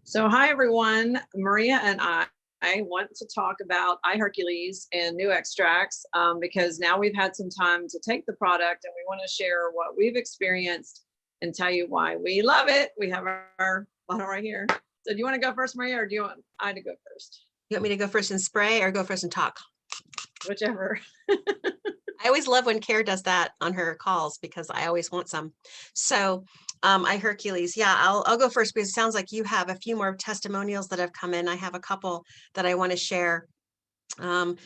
So hi everyone, Maria and I want to talk about I-Hercules and new extracts because now we've had some time to take the product and we want to share what we've experienced and tell you why we love it. We have our bottle right here. So do you want to go first, Maria, or do you want I to go first? You want me to go first and spray or go first and talk? Whichever. I always love when Care does that on her calls because I always want some. So I-Hercules, yeah, I'll go first because it sounds like you have a few more testimonials that have come in. I have a couple that I want to share. But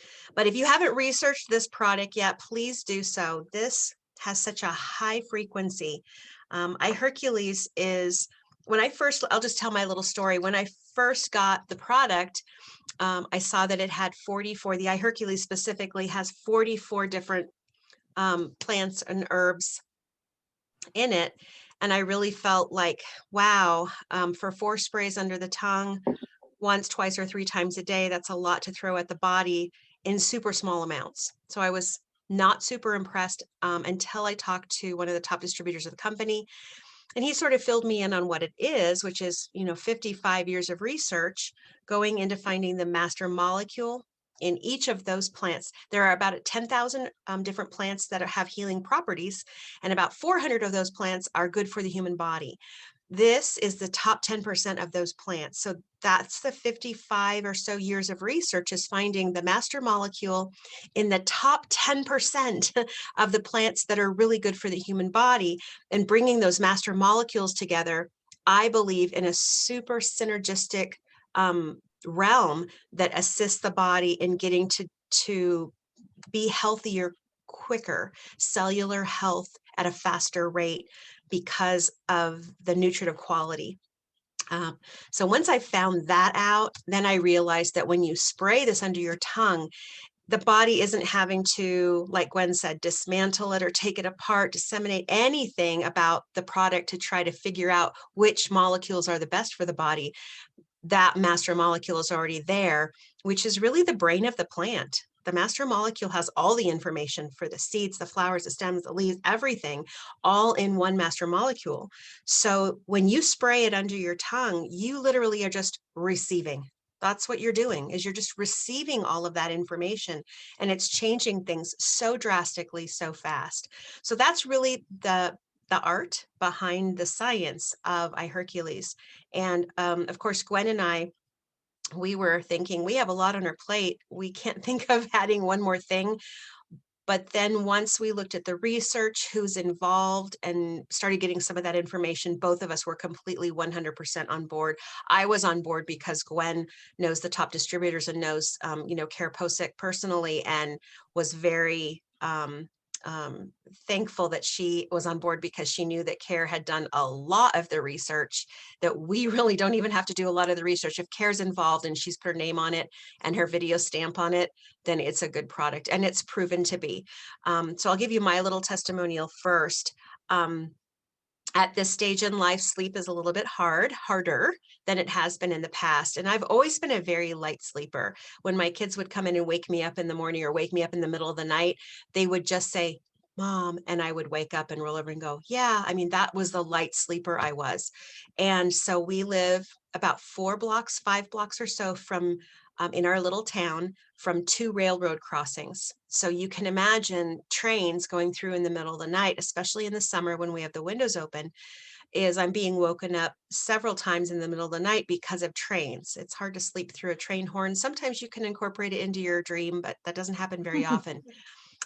if you haven't researched this product yet, please do so. This has such a high frequency. I-Hercules is, when I first, I'll just tell my little story. When I first got the product, I saw that it had 44, the I-Hercules specifically has 44 different plants and herbs in it. And I really felt like, wow, for 4 sprays under the tongue, once, twice, or 3 times a day, that's a lot to throw at the body in super small amounts. So I was not super impressed until I talked to one of the top distributors of the company. And he sort of filled me in on what it is, which is, 55 years of research going into finding the master molecule in each of those plants. There are about 10,000 different plants that have healing properties, and about 400 of those plants are good for the human body. This is the top 10% of those plants. So that's the 55 or so years of research is finding the master molecule in the top 10% of the plants that are really good for the human body and bringing those master molecules together, I believe, in a super synergistic realm that assists the body in getting to be healthier quicker, cellular health at a faster rate because of the nutritive quality. So once I found that out, then I realized that when you spray this under your tongue, the body isn't having to, like Gwen said, dismantle it or take it apart, disseminate anything about the product to try to figure out which molecules are the best for the body. That master molecule is already there, which is really the brain of the plant. The master molecule has all the information for the seeds, the flowers, the stems, the leaves, everything, all in one master molecule. So when you spray it under your tongue, you literally are just receiving. That's what you're doing, is you're just receiving all of that information, and it's changing things so drastically, so fast. So that's really the art behind the science of I-Hercules. And of course, Gwen and I, we were thinking we have a lot on our plate. We can't think of adding one more thing. But then once we looked at the research, who's involved, and started getting some of that information, both of us were completely 100% on board. I was on board because Gwen knows the top distributors and knows, Care Posick personally, and was very thankful that she was on board because she knew that Care had done a lot of the research that we really don't even have to do a lot of the research. If Care's involved and she's put her name on it and her video stamp on it, then it's a good product, and it's proven to be. So I'll give you my little testimonial first. At this stage in life, sleep is a little bit harder than it has been in the past. And I've always been a very light sleeper. When my kids would come in and wake me up in the morning or wake me up in the middle of the night, they would just say, "Mom," and I would wake up and roll over and go, "Yeah." I mean, that was the light sleeper I was. And so we live about 5 blocks or so from in our little town, from 2 railroad crossings. So you can imagine trains going through in the middle of the night, especially in the summer when we have the windows open, is I'm being woken up several times in the middle of the night because of trains. It's hard to sleep through a train horn. Sometimes you can incorporate it into your dream, but that doesn't happen very often.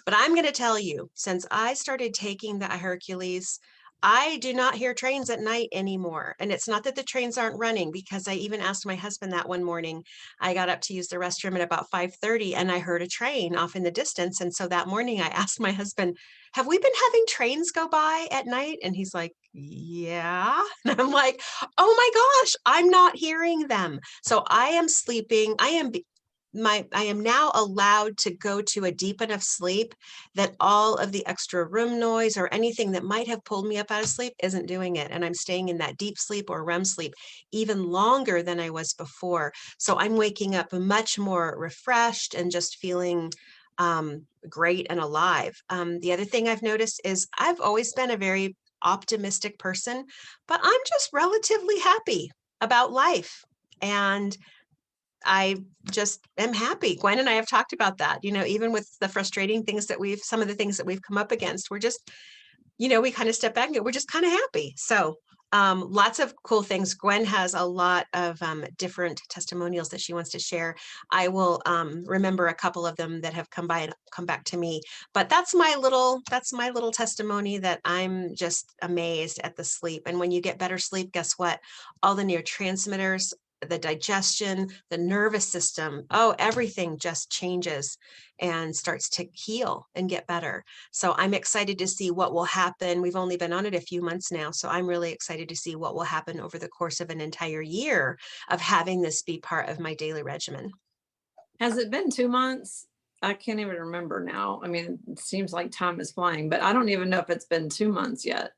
But I'm going to tell you, since I started taking the I-Hercules, I do not hear trains at night anymore. And it's not that the trains aren't running, because I even asked my husband that one morning. I got up to use the restroom at about 5:30 and I heard a train off in the distance. And so that morning I asked my husband, "Have we been having trains go by at night?" And he's like, "Yeah." And I'm like, "Oh my gosh, I'm not hearing them." So I am sleeping. I am now allowed to go to a deep enough sleep that all of the extra room noise or anything that might have pulled me up out of sleep isn't doing it. And I'm staying in that deep sleep or REM sleep even longer than I was before. So I'm waking up much more refreshed and just feeling great and alive. The other thing I've noticed is I've always been a very optimistic person, but I'm just relatively happy. about life. And I just am happy. Gwen and I have talked about that, even with the frustrating things that some of the things that we've come up against, we're just, we kind of step back and we're just kind of happy. So lots of cool things. Gwen has a lot of different testimonials that she wants to share. I will remember a couple of them that have come by and come back to me. But that's my little testimony, that I'm just amazed at the sleep. And when you get better sleep, guess what? All the neurotransmitters, the digestion, the nervous system, everything just changes and starts to heal and get better. So I'm excited to see what will happen. We've only been on it a few months now, so I'm really excited to see what will happen over the course of an entire year of having this be part of my daily regimen. Has it been 2 months? I can't even remember now. I mean, it seems like time is flying, but I don't even know if it's been 2 months yet.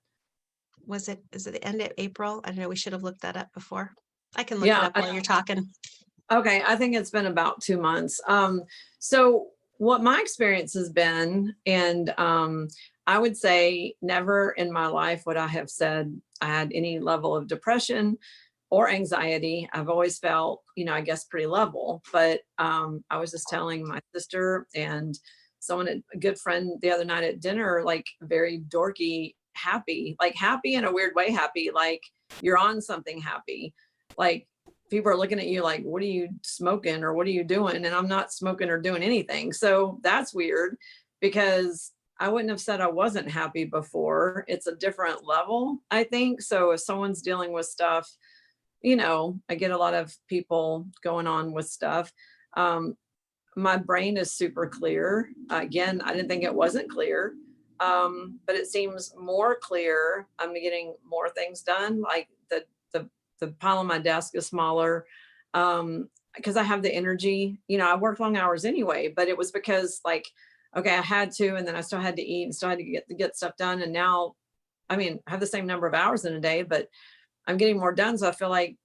Is it the end of April? I don't know. We should have looked that up before. I can look it Yeah, up while you're talking. Okay, I think it's been about 2 months. So what my experience has been, and I would say never in my life would I have said I had any level of depression or anxiety. I've always felt, I guess pretty level, but I was just telling my sister and someone, a good friend the other night at dinner, like very dorky, happy, like happy in a weird way, happy, like you're on something happy. Like people are looking at you like, what are you smoking or what are you doing? And I'm not smoking or doing anything. So that's weird because I wouldn't have said I wasn't happy before. It's a different level, I think. So if someone's dealing with stuff, I get a lot of people going on with stuff. My brain is super clear. Again, I didn't think it wasn't clear, but it seems more clear. I'm getting more things done. Like the pile on my desk is smaller because I have the energy. I work long hours anyway, but it was because like, okay, I had to, and then I still had to eat and still had to get stuff done. And now, I mean, I have the same number of hours in a day, but I'm getting more done. So I feel like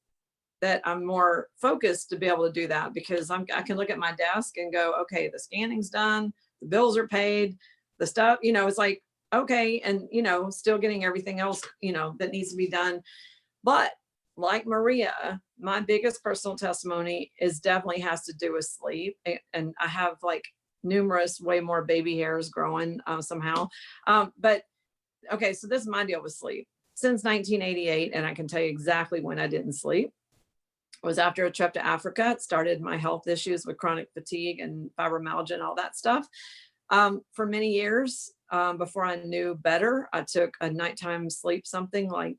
that I'm more focused to be able to do that because I can look at my desk and go, okay, the scanning's done, the bills are paid, the stuff, it's like, okay. And, still getting everything else, that needs to be done. But like Maria, my biggest personal testimony definitely has to do with sleep. And I have like numerous, way more baby hairs growing somehow. But okay, so this is my deal with sleep. Since 1988, and I can tell you exactly when I didn't sleep. It was after a trip to Africa. It started my health issues with chronic fatigue and fibromyalgia and all that stuff. For many years, before I knew better, I took a nighttime sleep, something like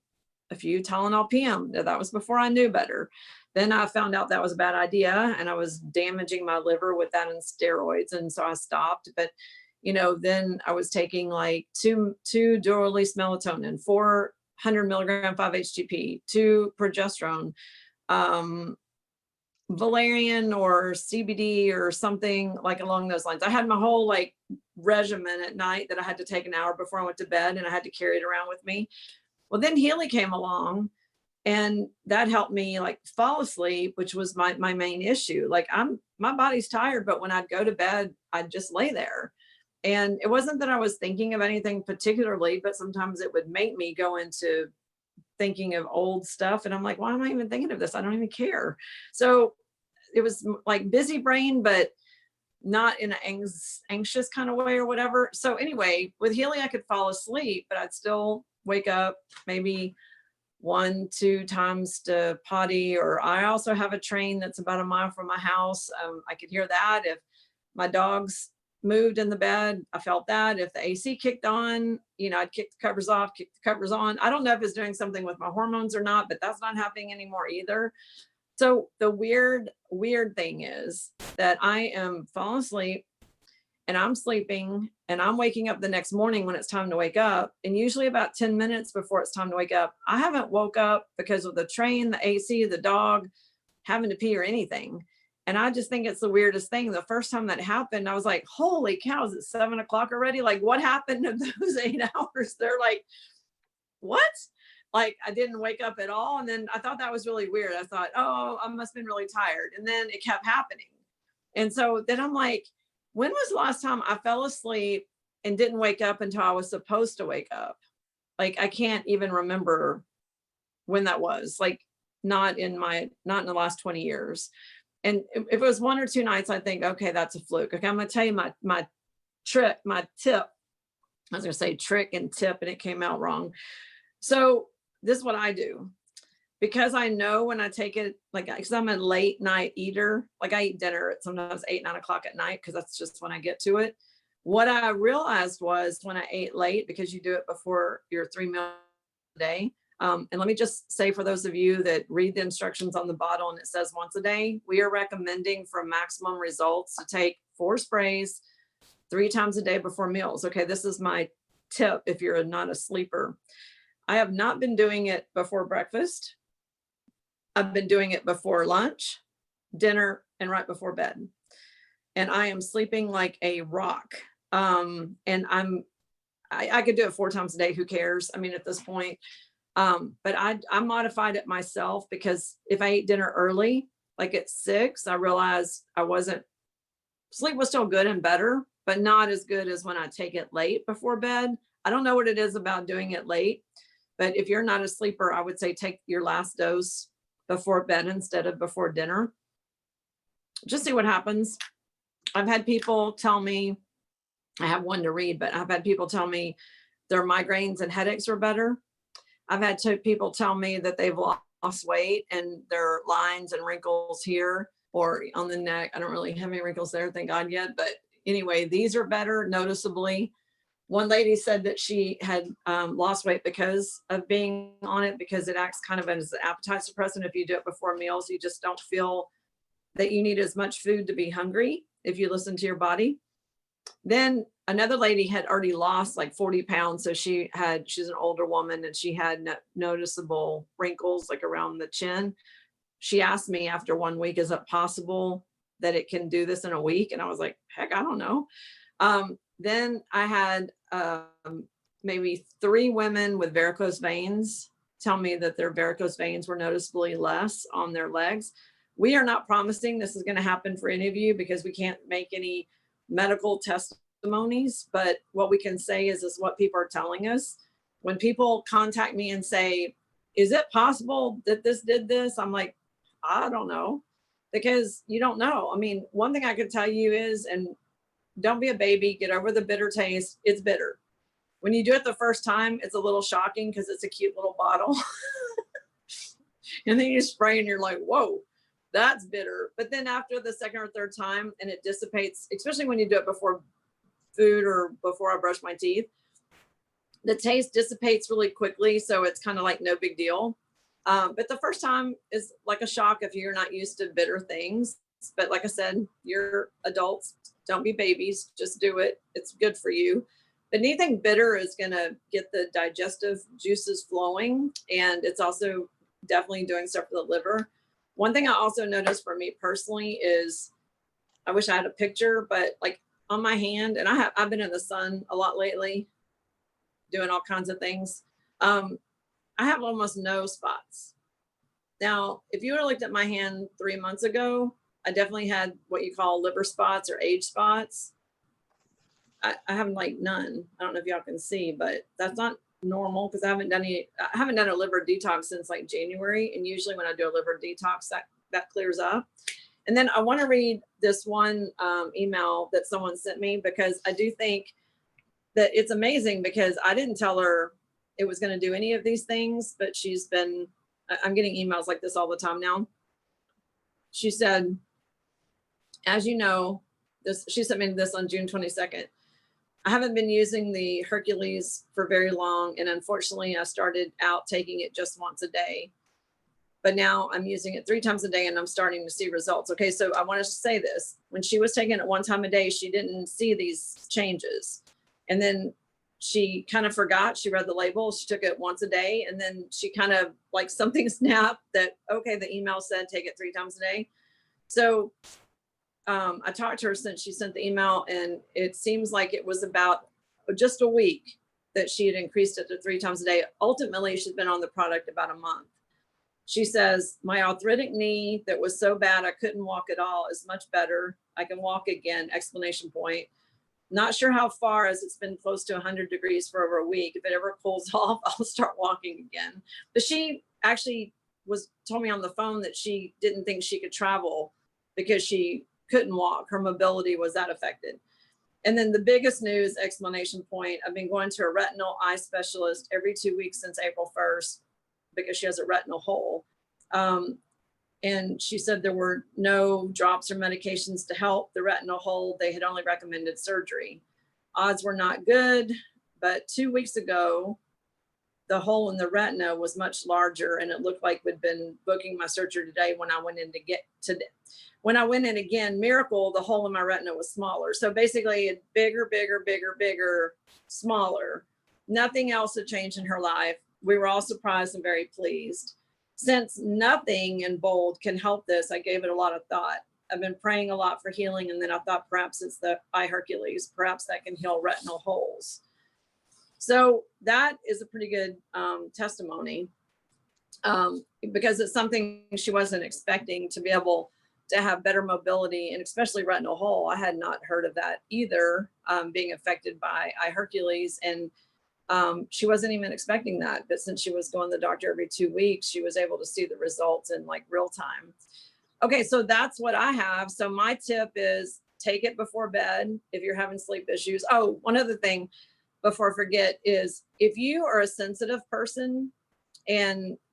a few Tylenol PM. That was before I knew better. Then I found out that was a bad idea and I was damaging my liver with that and steroids. And so I stopped. But, then I was taking like two dual-release melatonin, 400 milligram 5-HTP, 2 progesterone, valerian or CBD or something like along those lines. I had my whole like regimen at night that I had to take an hour before I went to bed and I had to carry it around with me. Well, then Healy came along and that helped me like fall asleep, which was my main issue. Like my body's tired, but when I'd go to bed, I'd just lay there. And it wasn't that I was thinking of anything particularly, but sometimes it would make me go into thinking of old stuff. And I'm like, why am I even thinking of this? I don't even care. So it was like busy brain, but not in an anxious kind of way or whatever. So anyway, with Healy, I could fall asleep, but I'd still wake up maybe 1-2 times to potty. Or I also have a train that's about a mile from my house. I could hear that. If my dogs moved in the bed, I felt that. If the AC kicked on, I'd kick the covers off, kick the covers on. I don't know if it's doing something with my hormones or not, but that's not happening anymore either. So the weird thing is that I am falling asleep and I'm sleeping and I'm waking up the next morning when it's time to wake up. And usually about 10 minutes before it's time to wake up, I haven't woke up because of the train, the AC, the dog, having to pee or anything. And I just think it's the weirdest thing. The first time that happened, I was like, holy cow, is it 7 o'clock already? Like what happened to those 8 hours? They're like, what? Like I didn't wake up at all. And then I thought that was really weird. I thought, oh, I must have been really tired. And then it kept happening. And so then I'm like, when was the last time I fell asleep and didn't wake up until I was supposed to wake up? Like I can't even remember when that was. Like not in the last 20 years. And if it was 1 or 2 nights, I think, okay, that's a fluke. Okay, I'm gonna tell you my tip. I was gonna say trick and tip, and it came out wrong. So this is what I do. Because I know when I take it, like, because I'm a late night eater, like I eat dinner at sometimes 8, 9 o'clock at night, because that's just when I get to it. What I realized was when I ate late, because you do it before your 3 meals a day. And let me just say, for those of you that read the instructions on the bottle and it says once a day, we are recommending for maximum results to take 4 sprays 3 times a day before meals. Okay, this is my tip if you're not a sleeper. I have not been doing it before breakfast. I've been doing it before lunch, dinner, and right before bed. And I am sleeping like a rock. And I could do it 4 times a day. Who cares? I mean, at this point, but I modified it myself, because if I ate dinner early, like at 6, I realized sleep was still good and better, but not as good as when I take it late before bed. I don't know what it is about doing it late, but if you're not a sleeper, I would say take your last dose before bed instead of before dinner. Just see what happens. I've had people tell me, I have one to read, but I've had people tell me their migraines and headaches are better. I've had people tell me that they've lost weight and their lines and wrinkles here or on the neck. I don't really have any wrinkles there, thank God, yet. But anyway, these are better noticeably. One lady said that she had lost weight because of being on it, because it acts kind of as an appetite suppressant. If you do it before meals, you just don't feel that you need as much food to be hungry if you listen to your body. Then another lady had already lost like 40 pounds. So she's an older woman, and she had noticeable wrinkles like around the chin. She asked me after 1 week, is it possible that it can do this in a week? And I was like, heck, I don't know. Then I had maybe 3 women with varicose veins tell me that their varicose veins were noticeably less on their legs. We are not promising this is going to happen for any of you, because we can't make any medical testimonies, but what we can say is what people are telling us. When people contact me and say, is it possible that this did this? I'm like, I don't know, because you don't know. I mean, one thing I can tell you is, and don't be a baby, get over the bitter taste. It's bitter. When you do it the first time, it's a little shocking because it's a cute little bottle. And then you spray and you're like, whoa, that's bitter. But then after the second or third time, and it dissipates, especially when you do it before food or before I brush my teeth, the taste dissipates really quickly. So it's kind of like no big deal. But the first time is like a shock if you're not used to bitter things. But like I said, you're adults, don't be babies, just do it. It's good for you. But anything bitter is going to get the digestive juices flowing. And it's also definitely doing stuff for the liver. One thing I also noticed for me personally is, I wish I had a picture, but like on my hand, and I've been in the sun a lot lately, doing all kinds of things. I have almost no spots. Now, if you would have looked at my hand 3 months ago, I definitely had what you call liver spots or age spots. I have like none. I don't know if y'all can see, but that's not normal, because I haven't done a liver detox since like January. And usually when I do a liver detox, that clears up. And then I want to read this one email that someone sent me, because I do think that it's amazing, because I didn't tell her it was going to do any of these things, but I'm getting emails like this all the time now. She said, as you know, she sent me this on June 22nd. I haven't been using the Hercules for very long, and unfortunately I started out taking it just once a day, but now I'm using it 3 times a day and I'm starting to see results. Okay, so I want to say this. When she was taking it 1 time a day, she didn't see these changes. And then she kind of forgot, she read the label, she took it once a day, and then she kind of like something snapped that, okay, the email said take it 3 times a day. So I talked to her since she sent the email, and it seems like it was about just a week that she had increased it to 3 times a day. Ultimately, she's been on the product about a month. She says, my arthritic knee that was so bad I couldn't walk at all is much better. I can walk again, exclamation point. Not sure how far, as it's been close to 100 degrees for over a week. If it ever cools off, I'll start walking again. But she actually told me on the phone that she didn't think she could travel because she couldn't walk. Her mobility was that affected. And then the biggest news, explanation point, I've been going to a retinal eye specialist every 2 weeks since April 1st because she has a retinal hole. And she said there were no drops or medications to help the retinal hole. They had only recommended surgery. Odds were not good, but 2 weeks ago, the hole in the retina was much larger, and it looked like we'd been booking my surgery today. When I went in again, miracle, the hole in my retina was smaller. So basically, it's bigger, smaller. Nothing else had changed in her life. We were all surprised and very pleased. Since nothing in bold can help this, I gave it a lot of thought. I've been praying a lot for healing, and then I thought perhaps it's the I-Hercules. Perhaps that can heal retinal holes. So that is a pretty good testimony because it's something she wasn't expecting, to be able to have better mobility, and especially retinal hole. I had not heard of that either, being affected by I-Hercules. And she wasn't even expecting that. But since she was going to the doctor every 2 weeks, she was able to see the results in like real time. Okay, so that's what I have. So my tip is take it before bed if you're having sleep issues. Oh, one other thing before I forget is if you are a sensitive person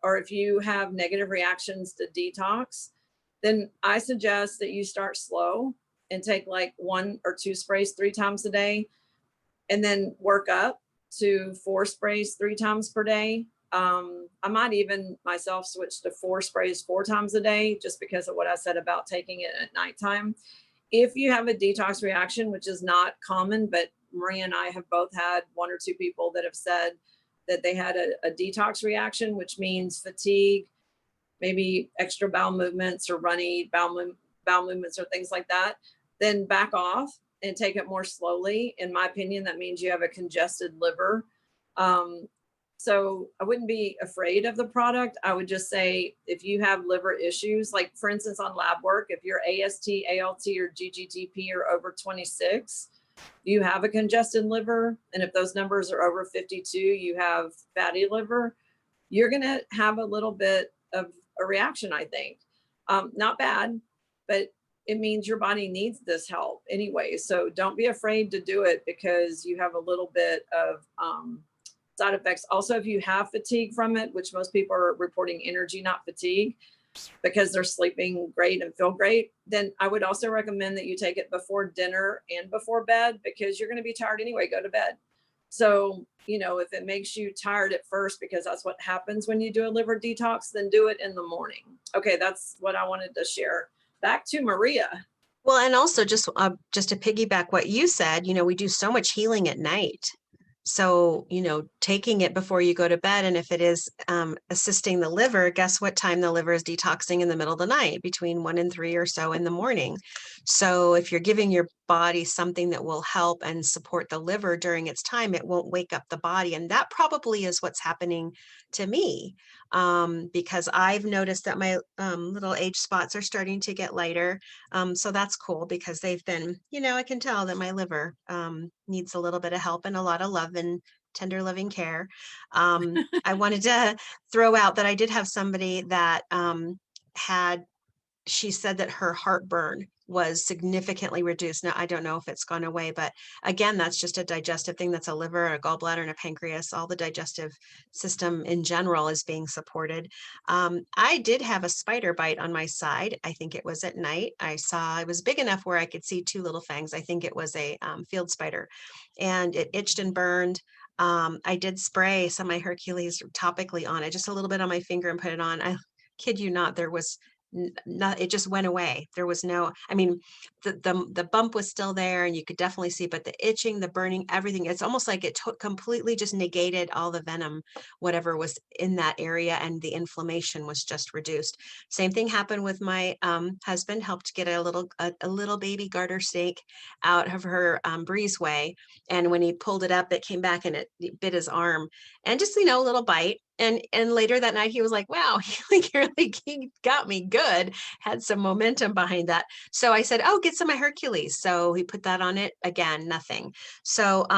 or if you have negative reactions to detox, then I suggest that you start slow and take like 1 or 2 sprays 3 times a day, and then work up to 4 sprays 3 times per day. I might even myself switch to 4 sprays 4 times a day, just because of what I said about taking it at nighttime. If you have a detox reaction, which is not common, but Maria and I have both had 1 or 2 people that have said that they had a detox reaction, which means fatigue, maybe extra bowel movements or runny bowel movements or things like that, then back off and take it more slowly. In my opinion, that means you have a congested liver. So I wouldn't be afraid of the product. I would just say if you have liver issues, like for instance, on lab work, if your AST, ALT, or GGTP are over 26, you have a congested liver. And if those numbers are over 52, you have fatty liver. You're going to have a little bit of a reaction, I think. Not bad, but it means your body needs this help anyway. So don't be afraid to do it because you have a little bit of side effects. Also, if you have fatigue from it, which most people are reporting energy, not fatigue, because they're sleeping great and feel great, then I would also recommend that you take it before dinner and before bed, because you're going to be tired anyway. Go to bed. So, if it makes you tired at first, because that's what happens when you do a liver detox, then do it in the morning. Okay, that's what I wanted to share. Back to Maria. Well, and also just to piggyback what you said, we do so much healing at night. So, taking it before you go to bed, and if it is assisting the liver, guess what time the liver is detoxing? In the middle of the night, between 1 and 3 or so in the morning. So if you're giving your body something that will help and support the liver during its time, it won't wake up the body. And that probably is what's happening to me, because I've noticed that my little age spots are starting to get lighter. So that's cool, because they've been, I can tell that my liver needs a little bit of help and a lot of love and tender loving care. I wanted to throw out that I did have somebody that she said that her heartburn was significantly reduced. Now, I don't know if it's gone away, but again, that's just a digestive thing. That's a liver, a gallbladder, and a pancreas. All the digestive system in general is being supported. I did have a spider bite on my side. I think it was at night. I saw it was big enough where I could see 2 little fangs. I think it was a field spider, and it itched and burned. I did spray some iHeRQles topically on it, just a little bit on my finger, and put it on. I kid you not, there was it just went away. There was no, the bump was still there, and you could definitely see, but the itching, the burning, everything, it's almost like it completely just negated all the venom, whatever was in that area, and the inflammation was just reduced. Same thing happened with my husband. Helped get a little baby garter snake out of her breezeway, and when he pulled it up, it came back and it bit his arm, and just a little bite. And later that night, he was like, wow, he got me good, had some momentum behind that. So I said, oh, get some iHeRQles. So he put that on it. Again, nothing. So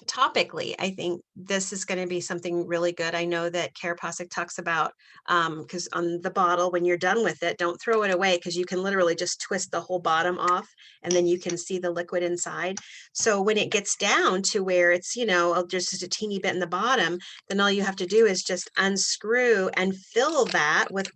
topically, I think this is going to be something really good. I know that Caraposic talks about, because on the bottle, when you're done with it, don't throw it away, because you can literally just twist the whole bottom off and then you can see the liquid inside. So when it gets down to where it's, just a teeny bit in the bottom, then all you have to do is just unscrew and fill that with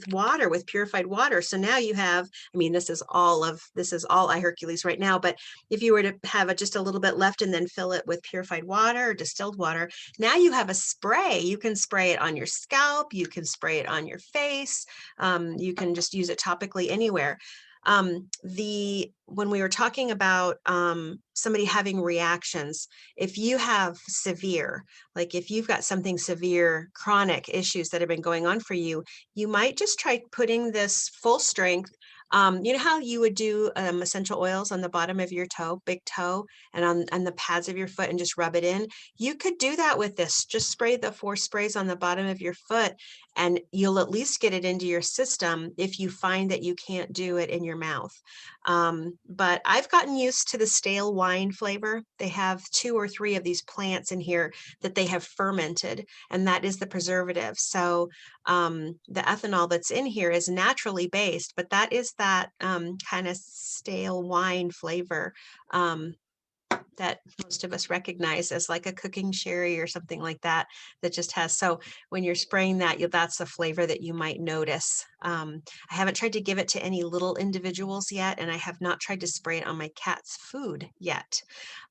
water, with purified water. So now you have, I mean, this is all I-Hercules right now, but if you were to have just a little bit left and then fill it with purified water or distilled water, now you have a spray. You can spray it on your scalp. You can spray it on your face. You can just use it topically anywhere. When we were talking about somebody having reactions, if you have severe, like if you've got something severe, chronic issues that have been going on for you, you might just try putting this full strength. You know how you would do essential oils on the bottom of your toe, big toe, and on the pads of your foot, and just rub it in? You could do that with this. Just spray the 4 sprays on the bottom of your foot, and you'll at least get it into your system if you find that you can't do it in your mouth. But I've gotten used to the stale wine flavor. They have 2 or 3 of these plants in here that they have fermented, and that is the preservative. So the ethanol that's in here is naturally based, but that is that kind of stale wine flavor that most of us recognize as like a cooking sherry or something like that, that just has. So when you're spraying that, that's the flavor that you might notice. I haven't tried to give it to any little individuals yet, and I have not tried to spray it on my cat's food yet.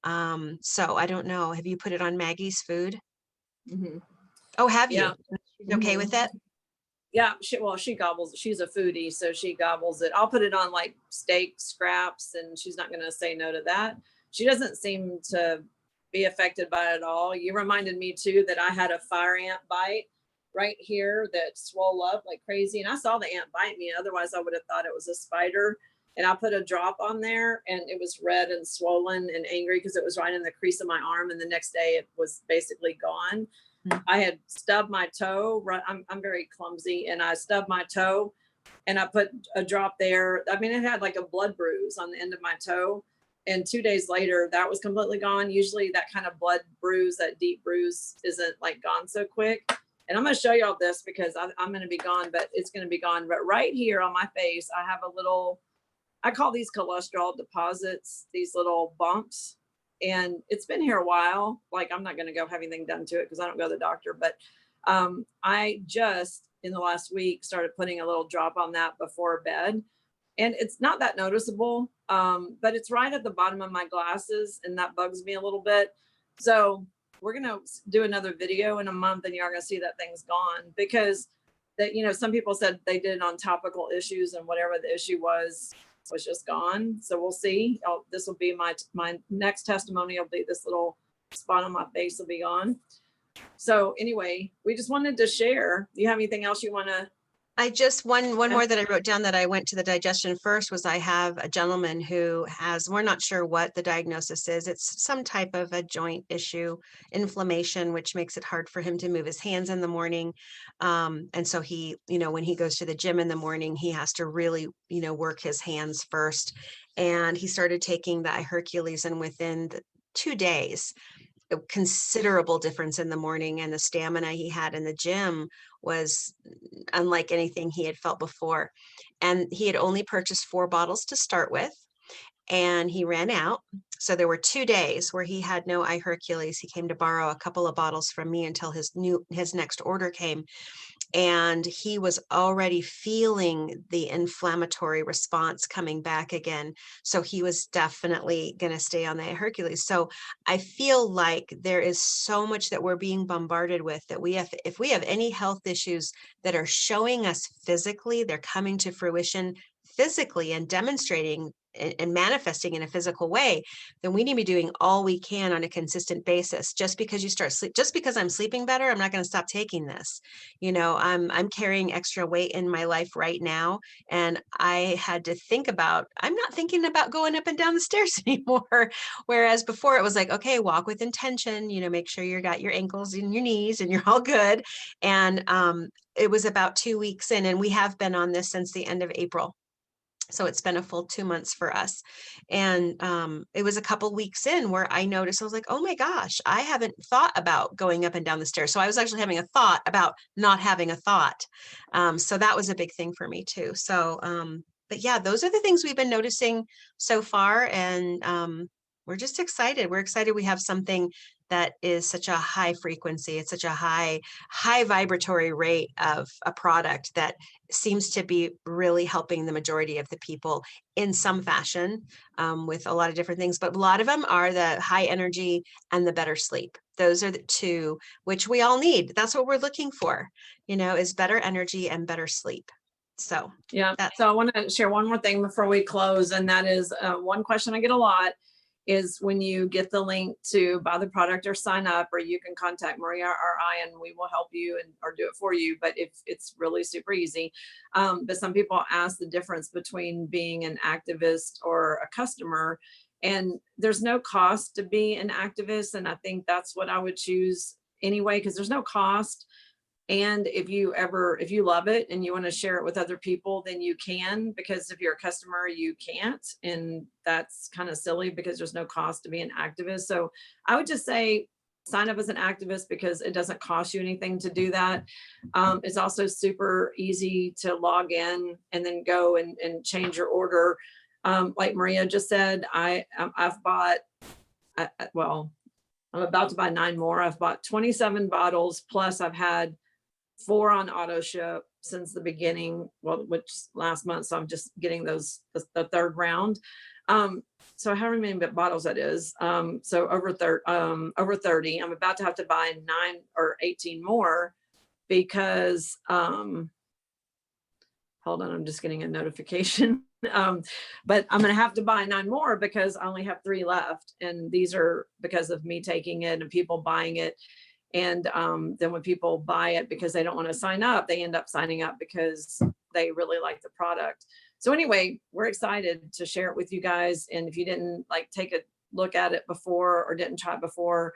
So I don't know. Have you put it on Maggie's food? Mm-hmm. Oh, have you? Yeah. She's okay with it? Yeah, she gobbles. She's a foodie, so she gobbles it. I'll put it on like steak scraps, and she's not going to say no to that. She doesn't seem to be affected by it at all. You reminded me too that I had a fire ant bite right here that swole up like crazy, and I saw the ant bite me. Otherwise, I would have thought it was a spider. And I put a drop on there, and it was red and swollen and angry because it was right in the crease of my arm. And the next day, it was basically gone. I had stubbed my toe. I'm very clumsy, and I stubbed my toe, and I put a drop there. I mean, it had like a blood bruise on the end of my toe. And 2 days later, that was completely gone. Usually that kind of blood bruise, that deep bruise, isn't like gone so quick. And I'm going to show you all this because I'm going to be gone, but it's going to be gone. But right here on my face, I have a little, I call these cholesterol deposits, these little bumps. And it's been here a while. Like, I'm not going to go have anything done to it because I don't go to the doctor. But I just in the last week started putting a little drop on that before bed. And it's not that noticeable, but it's right at the bottom of my glasses, and that bugs me a little bit. So we're going to do another video in a month, and you're going to see that thing's gone, because that, some people said they did it on topical issues, and whatever the issue was just gone. So we'll see. This will be my next testimony. Will be this little spot on my face will be gone. So anyway, we just wanted to share. Do you have anything else you want to? I just, one more that I wrote down that I went to the digestion first was, I have a gentleman who has, we're not sure what the diagnosis is. It's some type of a joint issue, inflammation, which makes it hard for him to move his hands in the morning. And so he, when he goes to the gym in the morning, he has to really, work his hands first. And he started taking the I-Hercules, and within 2 days, a considerable difference in the morning, and the stamina he had in the gym was unlike anything he had felt before. And he had only purchased 4 bottles to start with, and he ran out. So there were 2 days where he had no I-Hercules. He came to borrow a couple of bottles from me until his next order came. And he was already feeling the inflammatory response coming back again. So he was definitely going to stay on the I-Hercules. So I feel like there is so much that we're being bombarded with, that if we have any health issues that are showing us physically, they're coming to fruition physically and demonstrating and manifesting in a physical way, then we need to be doing all we can on a consistent basis. Just because I'm sleeping better, I'm not going to stop taking this. I'm carrying extra weight in my life right now, and I had to think about, I'm not thinking about going up and down the stairs anymore. Whereas before it was like, okay, walk with intention, make sure you got your ankles and your knees and you're all good. And it was about 2 weeks in, and we have been on this since the end of April. So it's been a full 2 months for us. And it was a couple weeks in where I noticed, I was like, oh my gosh, I haven't thought about going up and down the stairs. So I was actually having a thought about not having a thought. So that was a big thing for me too. So, but yeah, those are the things we've been noticing so far. And we're just excited. We're excited we have something that is such a high frequency. It's such a high vibratory rate of a product that seems to be really helping the majority of the people in some fashion, with a lot of different things. But a lot of them are the high energy and the better sleep. Those are the two which we all need. That's what we're looking for, is better energy and better sleep. So Yeah. that's So I want to share one more thing before we close. And that is one question I get a lot is when you get the link to buy the product or sign up, or you can contact Maria or I, and we will help you or do it for you. But if it's really super easy. But some people ask the difference between being an activist or a customer, and there's no cost to be an activist. And I think that's what I would choose anyway, because there's no cost. And if you love it and you want to share it with other people, then you can, because if you're a customer, you can't. And that's kind of silly because there's no cost to be an activist. So I would just say sign up as an activist because it doesn't cost you anything to do that. It's also super easy to log in and then go and change your order. Like Maria just said, I've bought, well, I'm about to buy 9 more. I've bought 27 bottles, plus I've had 4 on auto ship since the beginning, well, which last month. So I'm just getting those, the third round. So however many bottles that is. So over 30, I'm about to have to buy 9 or 18 more because, hold on, I'm just getting a notification. But I'm going to have to buy 9 more because I only have 3 left. And these are because of me taking it and people buying it. And then when people buy it because they don't want to sign up, they end up signing up because they really like the product. So anyway, we're excited to share it with you guys. And if you didn't take a look at it before or didn't try it before,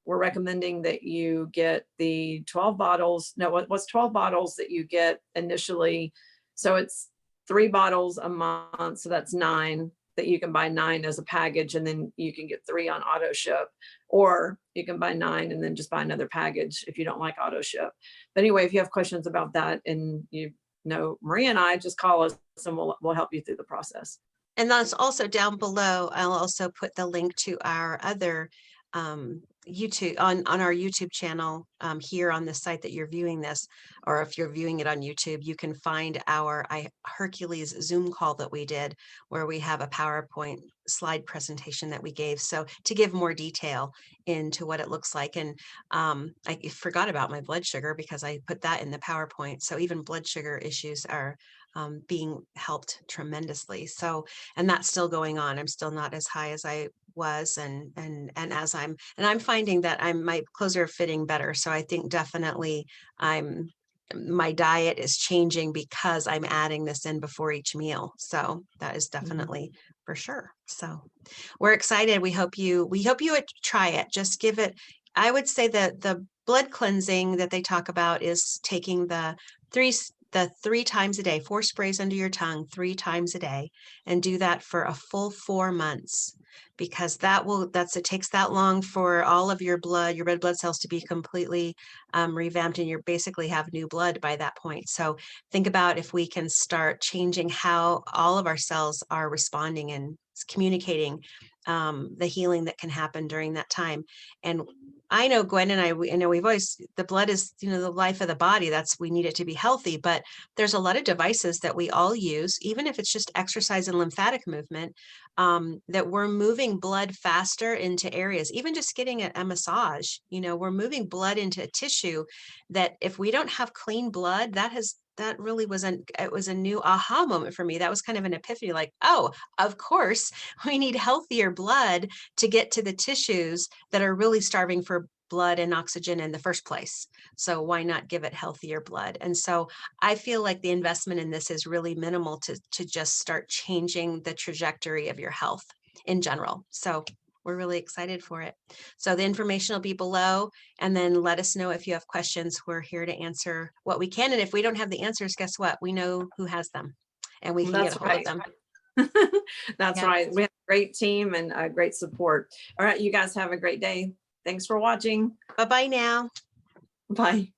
we're recommending that you get the 12 bottles. No, what's 12 bottles that you get initially? So it's 3 bottles a month. So that's 9 that you can buy 9 as a package, and then you can get 3 on auto ship, or you can buy 9 and then just buy another package if you don't like auto ship. But anyway, if you have questions about that and Maria and I, just call us and we'll help you through the process. And that's also down below. I'll also put the link to our other YouTube on our YouTube channel here on the site that you're viewing this, or if you're viewing it on YouTube, you can find our I-Hercules Zoom call that we did, where we have a PowerPoint slide presentation that we gave. So to give more detail into what it looks like. And I forgot about my blood sugar because I put that in the PowerPoint. So even blood sugar issues are being helped tremendously. So, and that's still going on. I'm still not as high as I was, and as I'm finding that my clothes are fitting better. So I think definitely my diet is changing because I'm adding this in before each meal. So that is definitely for sure. So we're excited. We hope you would try it. Just give it. I would say that the blood cleansing that they talk about is taking the 3 times a day, 4 sprays under your tongue 3 times a day, and do that for a full 4 months, because it takes that long for all of your red blood cells to be completely revamped, and you basically have new blood by that point. So think about if we can start changing how all of our cells are responding and communicating, the healing that can happen during that time. And I know Gwen and I know we've always, the blood is, the life of the body. We need it to be healthy, but there's a lot of devices that we all use, even if it's just exercise and lymphatic movement, that we're moving blood faster into areas, even just getting a massage, we're moving blood into a tissue that if we don't have clean blood, that really it was a new aha moment for me. That was kind of an epiphany, like, oh, of course, we need healthier blood to get to the tissues that are really starving for blood and oxygen in the first place. So why not give it healthier blood? And so I feel like the investment in this is really minimal to just start changing the trajectory of your health in general. So we're really excited for it. So the information will be below, and then let us know if you have questions. We're here to answer what we can. And if we don't have the answers, guess what? We know who has them. and we can get That's a hold of right. them. That's Yeah. right. We have a great team and great support. All right. You guys have a great day. Thanks for watching. Bye-bye now. Bye.